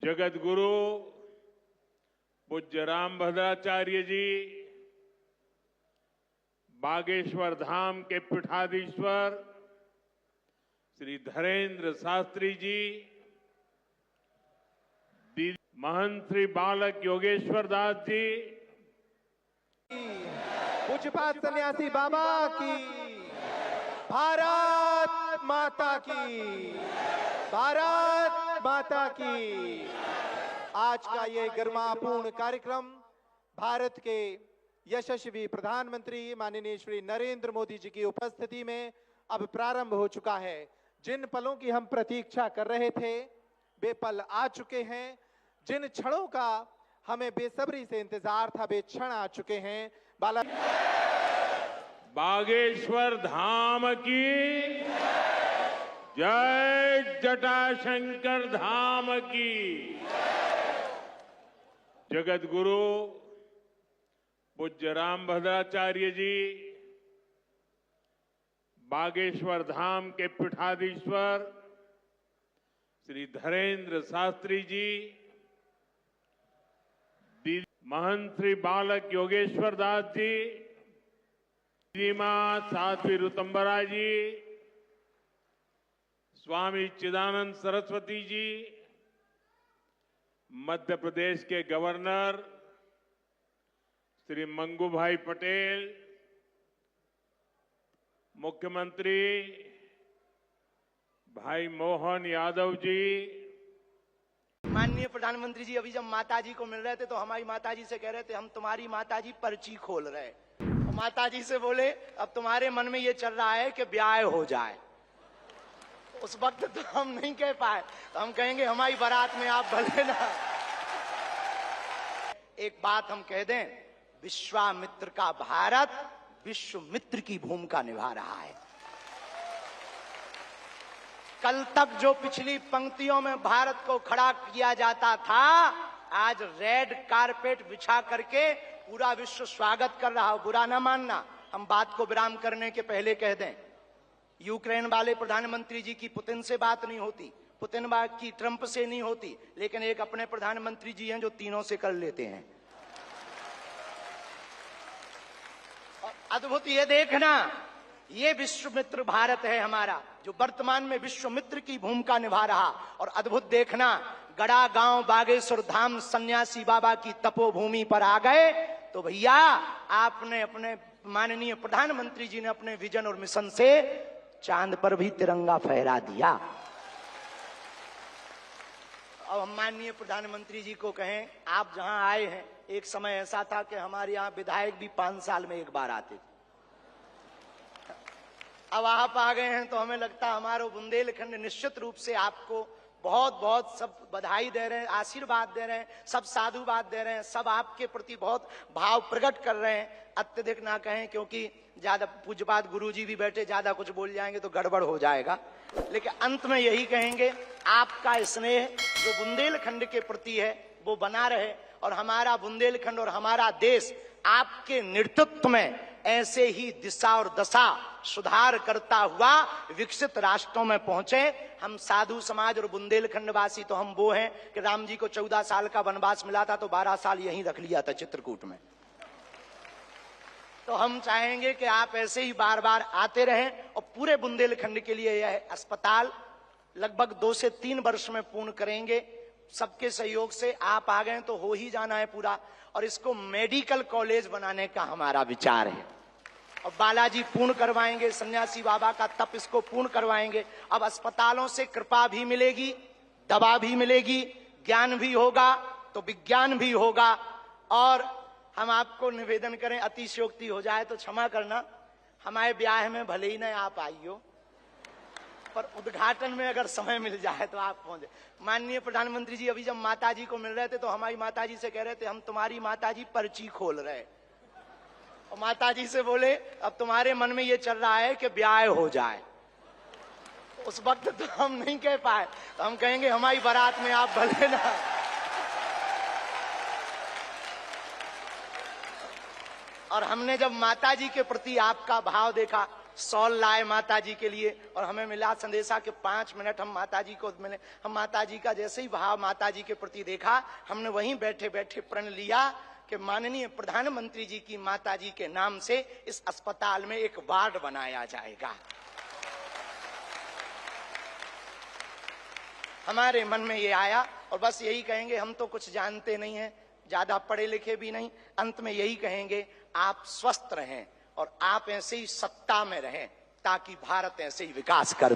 जगत गुरु पूज्य रामभद्राचार्य जी, बागेश्वर धाम के पीठाधीश्वर श्री धरेंद्र शास्त्री जी, महंत श्री बालक योगेश्वर दास जी, पूज्यपाद सन्यासी बाबा की, भारत माता की, भारत माता की। आज का ये गरिमापूर्ण कार्यक्रम भारत के यशस्वी प्रधानमंत्री माननीय श्री नरेंद्र मोदी जी की उपस्थिति में अब प्रारंभ हो चुका है। जिन पलों की हम प्रतीक्षा कर रहे थे वे पल आ चुके हैं। जिन क्षणों का हमें बेसब्री से इंतजार था वे क्षण आ चुके हैं। बागेश्वर धाम की जय, जटाशंकर धाम की। जगत गुरु पूज्य रामभद्राचार्य जी, बागेश्वर धाम के पीठाधीश्वर श्री धरेंद्र शास्त्री जी, महंत श्री बालक योगेश्वर दास जी, मां साध्वी ऋतंबरा जी, स्वामी चिदानंद सरस्वती जी, मध्य प्रदेश के गवर्नर श्री मंगू भाई पटेल, मुख्यमंत्री भाई मोहन यादव जी। माननीय प्रधानमंत्री जी अभी जब माताजी को मिल रहे थे तो हमारी माताजी से कह रहे थे हम तुम्हारी माताजी पर्ची खोल रहे हैं। तो माताजी से बोले अब तुम्हारे मन में ये चल रहा है कि ब्याह हो जाए। उस वक्त तो हम नहीं कह पाए, तो हम कहेंगे हमारी बारात में आप भले ना। एक बात हम कह दें, विश्वामित्र का भारत विश्वमित्र की भूमिका निभा रहा है। कल तक जो पिछली पंक्तियों में भारत को खड़ा किया जाता था, आज रेड कारपेट बिछा करके पूरा विश्व स्वागत कर रहा हो। बुरा ना मानना, हम बात को विराम करने के पहले कह दें, यूक्रेन वाले प्रधानमंत्री जी की पुतिन से बात नहीं होती, पुतिन की ट्रंप से नहीं होती, लेकिन एक अपने प्रधानमंत्री जी हैं जो तीनों से कर लेते हैं। और अद्भुत ये देखना, ये विश्वमित्र भारत है हमारा, जो वर्तमान में विश्वमित्र की भूमिका निभा रहा। और अद्भुत देखना, गड़ा गांव बागेश्वर धाम सन्यासी बाबा की तपोभूमि पर आ गए तो भैया आपने अपने माननीय प्रधानमंत्री जी ने अपने विजन और मिशन से चांद पर भी तिरंगा फहरा दिया। अब हम माननीय प्रधानमंत्री जी को कहें, आप जहां आए हैं, एक समय ऐसा था कि हमारे यहां विधायक भी 5 साल में एक बार आते थे। अब आप आ गए हैं तो हमें लगता हमारा बुंदेलखंड निश्चित रूप से आपको बहुत बहुत सब बधाई दे रहे हैं, आशीर्वाद दे रहे हैं, सब साधुवाद दे रहे हैं, सब आपके प्रति बहुत भाव प्रकट कर रहे हैं। अत्यधिक ना कहें, क्योंकि ज्यादा पूज्यपाद गुरुजी भी बैठे, ज्यादा कुछ बोल जाएंगे तो गड़बड़ हो जाएगा। लेकिन अंत में यही कहेंगे, आपका स्नेह जो बुंदेलखंड के प्रति है वो बना रहे, और हमारा बुंदेलखंड और हमारा देश आपके नेतृत्व में ऐसे ही दिशा और दशा सुधार करता हुआ विकसित राष्ट्रों में पहुंचे। हम साधु समाज और बुंदेलखंड वासी तो हम वो हैं कि राम जी को 14 साल का वनवास मिला था तो 12 साल यहीं रख लिया था चित्रकूट में। तो हम चाहेंगे कि आप ऐसे ही बार बार आते रहें, और पूरे बुंदेलखंड के लिए यह अस्पताल लगभग 2 से 3 वर्ष में पूर्ण करेंगे। सबके सहयोग से आप आ गए तो हो ही जाना है पूरा, और इसको मेडिकल कॉलेज बनाने का हमारा विचार है। और बालाजी पूर्ण करवाएंगे, सन्यासी बाबा का तप इसको पूर्ण करवाएंगे। अब अस्पतालों से कृपा भी मिलेगी, दवा भी मिलेगी, ज्ञान भी होगा तो विज्ञान भी होगा। और हम आपको निवेदन करें, अतिशयोक्ति हो जाए तो क्षमा करना, हमारे ब्याह में भले ही न आप आइयो, पर उद्घाटन में अगर समय मिल जाए तो आप पहुंचे। माननीय प्रधानमंत्री जी अभी जब माताजी को मिल रहे थे तो हमारी माताजी से कह रहे थे हम तुम्हारी माताजी पर्ची खोल रहे हैं। और माताजी से बोले अब तुम्हारे मन में ये चल रहा है कि ब्याह हो जाए। उस वक्त तो हम नहीं कह पाए, तो हम कहेंगे हमारी बारात में आप भले ना। और हमने जब माताजी के प्रति आपका भाव देखा, शॉल लाए माता जी के लिए, और हमें मिला संदेशा कि 5 मिनट हम माता जी को मिले। हम माता जी का जैसे ही भाव माता जी के प्रति देखा, हमने वहीं बैठे बैठे प्रण लिया कि माननीय प्रधानमंत्री जी की माता जी के नाम से इस अस्पताल में एक वार्ड बनाया जाएगा। हमारे मन में ये आया, और बस यही कहेंगे, हम तो कुछ जानते नहीं हैं, ज्यादा पढ़े लिखे भी नहीं, अंत में यही कहेंगे, आप स्वस्थ रहें और आप ऐसे ही सत्ता में रहें ताकि भारत ऐसे ही विकास करता